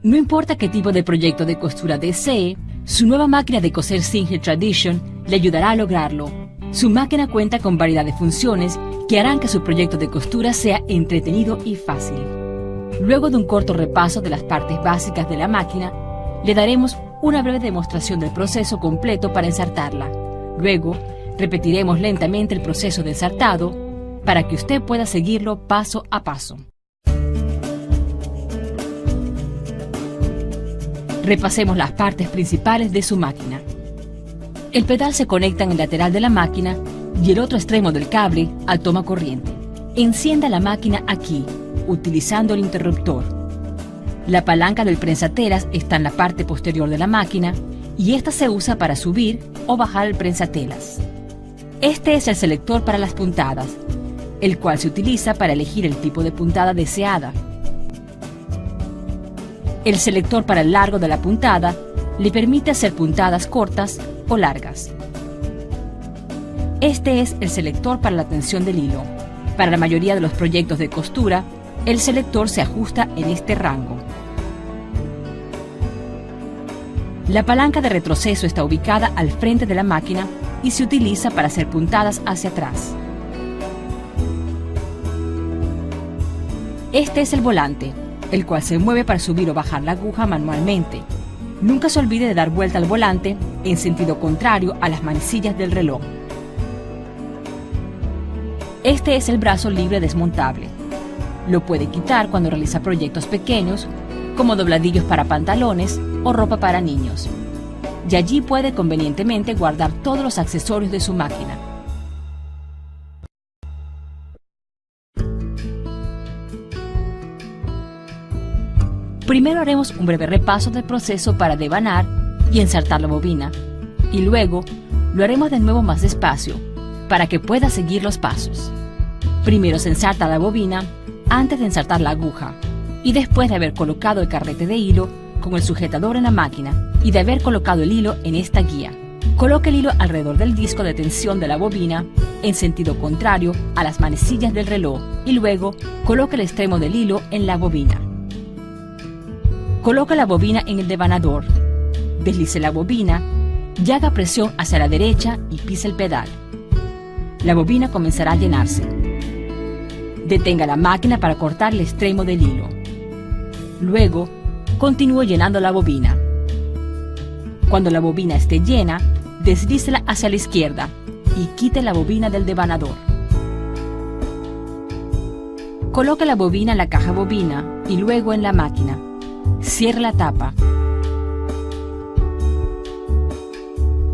No importa qué tipo de proyecto de costura desee, su nueva máquina de coser Singer Tradition le ayudará a lograrlo. Su máquina cuenta con variedad de funciones que harán que su proyecto de costura sea entretenido y fácil. Luego de un corto repaso de las partes básicas de la máquina, le daremos una breve demostración del proceso completo para ensartarla. Luego, repetiremos lentamente el proceso de ensartado para que usted pueda seguirlo paso a paso. Repasemos las partes principales de su máquina. El pedal se conecta en el lateral de la máquina y el otro extremo del cable al toma corriente. Encienda la máquina aquí, utilizando el interruptor. La palanca del prensatelas está en la parte posterior de la máquina y esta se usa para subir o bajar el prensatelas. Este es el selector para las puntadas, el cual se utiliza para elegir el tipo de puntada deseada. El selector para el largo de la puntada le permite hacer puntadas cortas o largas. Este es el selector para la tensión del hilo. Para la mayoría de los proyectos de costura, el selector se ajusta en este rango. La palanca de retroceso está ubicada al frente de la máquina y se utiliza para hacer puntadas hacia atrás. Este es el volante, el cual se mueve para subir o bajar la aguja manualmente. Nunca se olvide de dar vuelta al volante en sentido contrario a las manecillas del reloj. Este es el brazo libre desmontable. Lo puede quitar cuando realiza proyectos pequeños, como dobladillos para pantalones o ropa para niños. Y allí puede convenientemente guardar todos los accesorios de su máquina. Primero haremos un breve repaso del proceso para devanar y ensartar la bobina, y luego lo haremos de nuevo más despacio para que pueda seguir los pasos. Primero se ensarta la bobina antes de ensartar la aguja, y después de haber colocado el carrete de hilo con el sujetador en la máquina y de haber colocado el hilo en esta guía. Coloque el hilo alrededor del disco de tensión de la bobina en sentido contrario a las manecillas del reloj y luego coloque el extremo del hilo en la bobina. Coloque la bobina en el devanador, deslice la bobina y haga presión hacia la derecha y pise el pedal. La bobina comenzará a llenarse. Detenga la máquina para cortar el extremo del hilo. Luego, continúe llenando la bobina. Cuando la bobina esté llena, deslícela hacia la izquierda y quite la bobina del devanador. Coloque la bobina en la caja bobina y luego en la máquina. Cierre la tapa.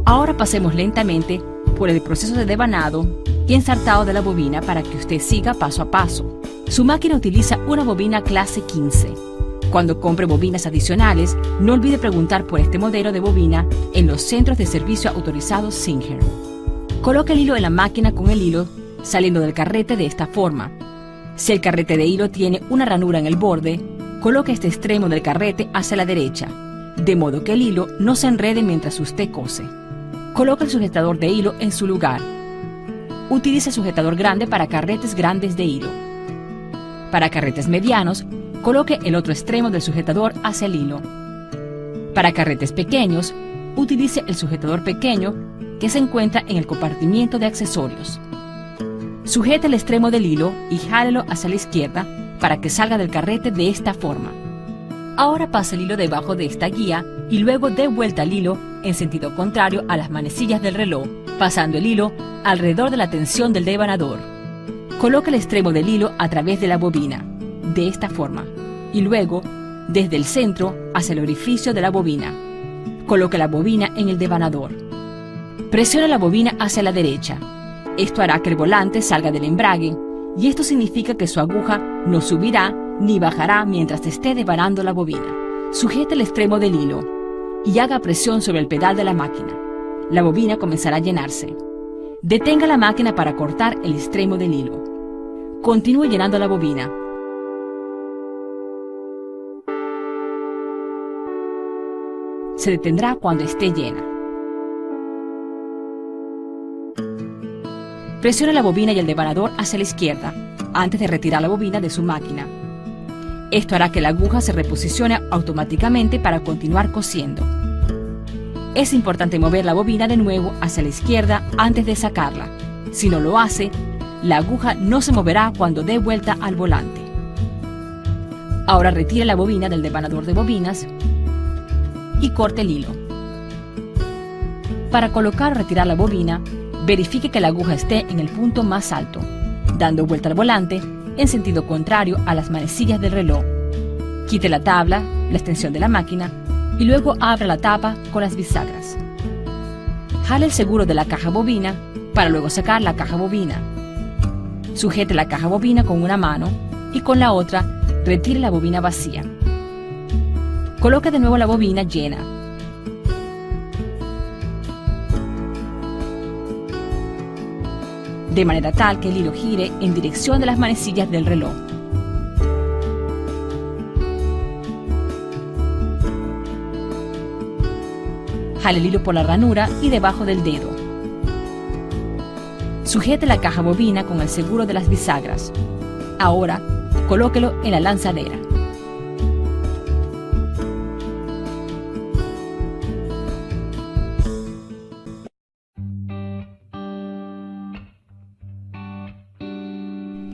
Ahora pasemos lentamente por el proceso de devanado y ensartado de la bobina para que usted siga paso a paso. Su máquina utiliza una bobina clase 15. Cuando compre bobinas adicionales, no olvide preguntar por este modelo de bobina en los centros de servicio autorizados Singer. Coloque el hilo en la máquina con el hilo saliendo del carrete de esta forma. Si el carrete de hilo tiene una ranura en el borde, coloque este extremo del carrete hacia la derecha, de modo que el hilo no se enrede mientras usted cose. Coloque el sujetador de hilo en su lugar. Utilice el sujetador grande para carretes grandes de hilo. Para carretes medianos, coloque el otro extremo del sujetador hacia el hilo. Para carretes pequeños, utilice el sujetador pequeño que se encuentra en el compartimiento de accesorios. Sujete el extremo del hilo y jálelo hacia la izquierda para que salga del carrete de esta forma. Ahora pase el hilo debajo de esta guía y luego dé vuelta al hilo en sentido contrario a las manecillas del reloj, pasando el hilo alrededor de la tensión del devanador. Coloque el extremo del hilo a través de la bobina, de esta forma, y luego, desde el centro hacia el orificio de la bobina. Coloque la bobina en el devanador. Presione la bobina hacia la derecha. Esto hará que el volante salga del embrague, y esto significa que su aguja no subirá ni bajará mientras esté devanando la bobina. Sujete el extremo del hilo y haga presión sobre el pedal de la máquina. La bobina comenzará a llenarse. Detenga la máquina para cortar el extremo del hilo. Continúe llenando la bobina. Se detendrá cuando esté llena. Presione la bobina y el devanador hacia la izquierda antes de retirar la bobina de su máquina. Esto hará que la aguja se reposicione automáticamente para continuar cosiendo. Es importante mover la bobina de nuevo hacia la izquierda antes de sacarla. Si no lo hace, la aguja no se moverá cuando dé vuelta al volante. Ahora retire la bobina del devanador de bobinas y corte el hilo. Para colocar o retirar la bobina, verifique que la aguja esté en el punto más alto, dando vuelta al volante en sentido contrario a las manecillas del reloj. Quite la tabla, la extensión de la máquina, y luego abra la tapa con las bisagras. Jale el seguro de la caja bobina para luego sacar la caja bobina. Sujete la caja bobina con una mano y con la otra retire la bobina vacía. Coloque de nuevo la bobina llena. De manera tal que el hilo gire en dirección de las manecillas del reloj. Jale el hilo por la ranura y debajo del dedo. Sujete la caja bobina con el seguro de las bisagras. Ahora, colóquelo en la lanzadera.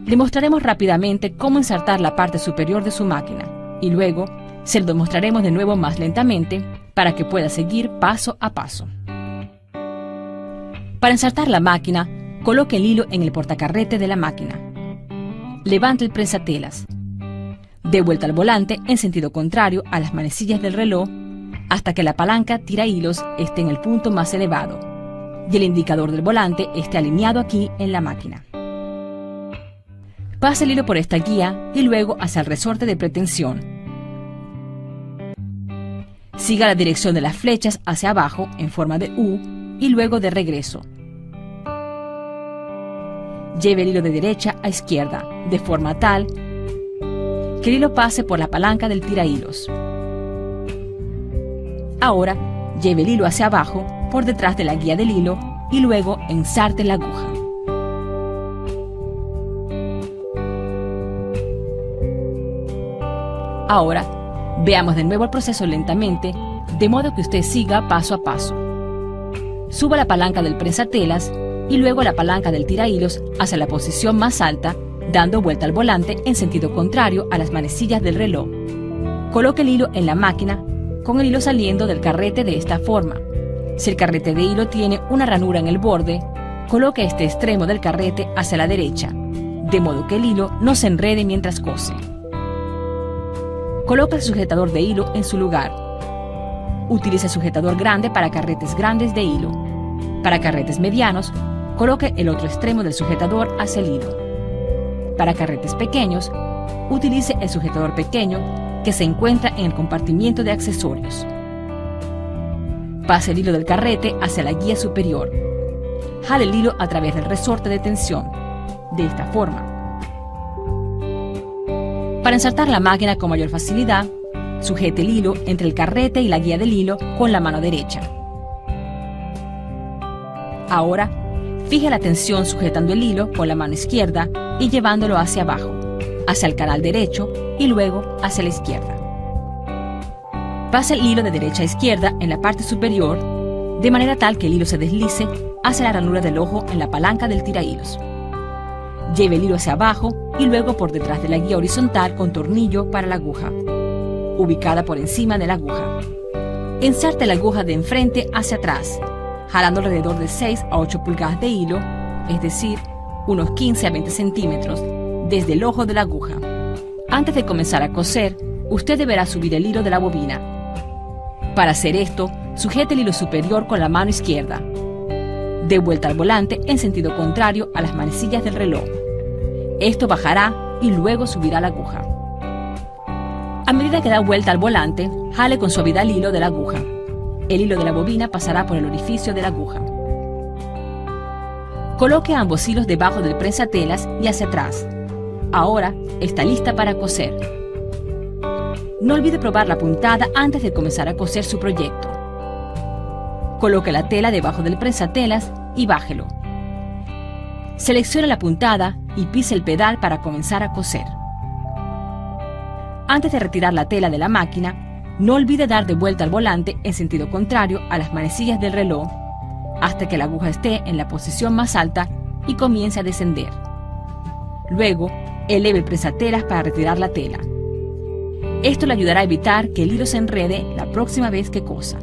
Le mostraremos rápidamente cómo ensartar la parte superior de su máquina y luego se lo demostraremos de nuevo más lentamente para que pueda seguir paso a paso. Para ensartar la máquina, coloque el hilo en el portacarrete de la máquina. Levante el prensatelas. Dé vuelta al volante en sentido contrario a las manecillas del reloj hasta que la palanca tira hilos esté en el punto más elevado y el indicador del volante esté alineado aquí en la máquina. Pase el hilo por esta guía y luego hacia el resorte de pretensión. Siga la dirección de las flechas hacia abajo en forma de U y luego de regreso. Lleve el hilo de derecha a izquierda de forma tal que el hilo pase por la palanca del tirahilos. Ahora lleve el hilo hacia abajo por detrás de la guía del hilo y luego ensarte la aguja. Ahora, veamos de nuevo el proceso lentamente, de modo que usted siga paso a paso. Suba la palanca del prensatelas y luego la palanca del tirahilos hacia la posición más alta, dando vuelta al volante en sentido contrario a las manecillas del reloj. Coloque el hilo en la máquina, con el hilo saliendo del carrete de esta forma. Si el carrete de hilo tiene una ranura en el borde, coloque este extremo del carrete hacia la derecha, de modo que el hilo no se enrede mientras cose. Coloca el sujetador de hilo en su lugar. Utilice el sujetador grande para carretes grandes de hilo. Para carretes medianos, coloque el otro extremo del sujetador hacia el hilo. Para carretes pequeños, utilice el sujetador pequeño que se encuentra en el compartimiento de accesorios. Pase el hilo del carrete hacia la guía superior. Jale el hilo a través del resorte de tensión, de esta forma. Para ensartar la máquina con mayor facilidad, sujete el hilo entre el carrete y la guía del hilo con la mano derecha. Ahora, fije la tensión sujetando el hilo con la mano izquierda y llevándolo hacia abajo, hacia el canal derecho y luego hacia la izquierda. Pase el hilo de derecha a izquierda en la parte superior, de manera tal que el hilo se deslice hacia la ranura del ojo en la palanca del tirahilos. Lleve el hilo hacia abajo y luego por detrás de la guía horizontal con tornillo para la aguja, ubicada por encima de la aguja. Ensarte la aguja de enfrente hacia atrás, jalando alrededor de 6 a 8 pulgadas de hilo, es decir, unos 15 a 20 centímetros, desde el ojo de la aguja. Antes de comenzar a coser, usted deberá subir el hilo de la bobina. Para hacer esto, sujete el hilo superior con la mano izquierda. Dé vuelta al volante en sentido contrario a las manecillas del reloj. Esto bajará y luego subirá la aguja. A medida que da vuelta al volante, jale con suavidad el hilo de la aguja. El hilo de la bobina pasará por el orificio de la aguja. Coloque ambos hilos debajo del prensatelas y hacia atrás. Ahora está lista para coser. No olvide probar la puntada antes de comenzar a coser su proyecto. Coloque la tela debajo del prensatelas y bájelo. Seleccione la puntada y pise el pedal para comenzar a coser. Antes de retirar la tela de la máquina, no olvide dar de vuelta al volante en sentido contrario a las manecillas del reloj hasta que la aguja esté en la posición más alta y comience a descender. Luego, eleve el prensatelas para retirar la tela. Esto le ayudará a evitar que el hilo se enrede la próxima vez que cosa.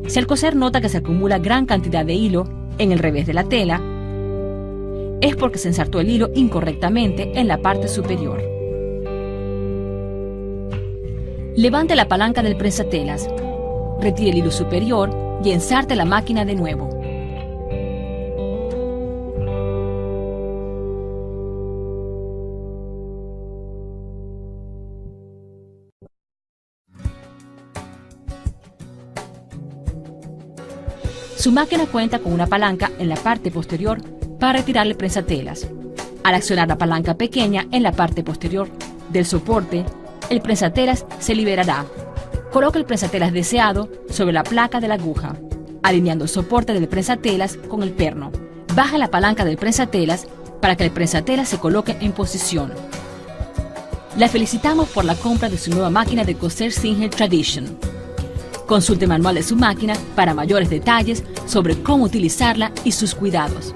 Si al coser nota que se acumula gran cantidad de hilo en el revés de la tela, es porque se ensartó el hilo incorrectamente en la parte superior. Levante la palanca del prensatelas, retire el hilo superior y ensarte la máquina de nuevo. Su máquina cuenta con una palanca en la parte posterior para retirar el prensatelas. Al accionar la palanca pequeña en la parte posterior del soporte, el prensatelas se liberará. Coloque el prensatelas deseado sobre la placa de la aguja, alineando el soporte del prensatelas con el perno. Baja la palanca del prensatelas para que el prensatelas se coloque en posición. La felicitamos por la compra de su nueva máquina de coser Singer Tradition. Consulte el manual de su máquina para mayores detalles sobre cómo utilizarla y sus cuidados.